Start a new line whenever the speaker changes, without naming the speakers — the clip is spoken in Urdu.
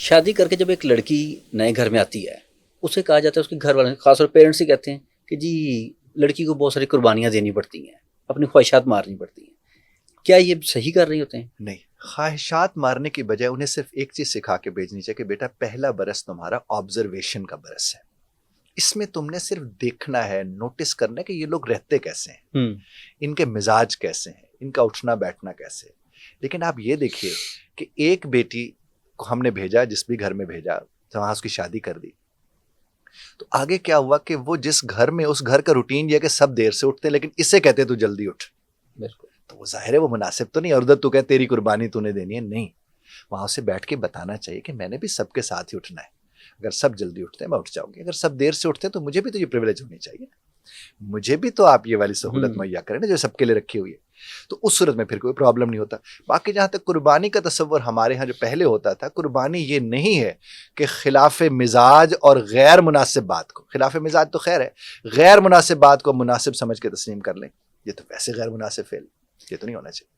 شادی کر کے جب ایک لڑکی نئے گھر میں آتی ہے، اسے کہا جاتا ہے، اس کے گھر والے خاص طور پیرنٹس ہی کہتے ہیں کہ جی لڑکی کو بہت ساری قربانیاں دینی پڑتی ہیں، اپنی خواہشات مارنی پڑتی ہیں. کیا یہ صحیح کر رہے ہوتے ہیں؟
نہیں، خواہشات مارنے کی بجائے انہیں صرف ایک چیز سکھا کے بھیجنی چاہیے کہ بیٹا پہلا برس تمہارا آبزرویشن کا برس ہے. اس میں تم نے صرف دیکھنا ہے، نوٹس کرنا ہے کہ یہ لوگ رہتے کیسے ہیں، ان کے مزاج کیسے ہیں، ان کا اٹھنا بیٹھنا کیسے ہے. لیکن آپ یہ دیکھیے کہ ایک بیٹی کو ہم نے بھیجا، جس بھی گھر میں بھیجا، وہاں اس کی شادی کر دی، تو آگے کیا ہوا کہ وہ جس گھر میں، اس گھر کا روٹین یہ کہ سب دیر سے اٹھتے ہیں، لیکن اسے کہتے تو جلدی اٹھ.
بالکل.
تو وہ ظاہر ہے وہ مناسب تو نہیں. اور ادھر تو کہ تیری قربانی تو نے دینی ہے. نہیں، وہاں اسے بیٹھ کے بتانا چاہیے کہ میں نے بھی سب کے ساتھ ہی اٹھنا ہے. اگر سب جلدی اٹھتے ہیں میں اٹھ جاؤں گی، اگر سب دیر سے اٹھتے ہیں تو مجھے بھی تو یہ پریویلیج ہونی چاہیے، مجھے بھی تو آپ یہ والی سہولت مہیا کریں نا جو سب کے لیے رکھی ہوئی ہے. تو اس صورت میں پھر کوئی پرابلم نہیں ہوتا. باقی جہاں تک قربانی کا تصور ہمارے ہاں جو پہلے ہوتا تھا، قربانی یہ نہیں ہے کہ خلاف مزاج اور غیر مناسب بات کو، خلاف مزاج تو خیر ہے، غیر مناسب بات کو مناسب سمجھ کے تسلیم کر لیں، یہ تو ویسے غیر مناسب فعل، یہ تو نہیں ہونا چاہیے.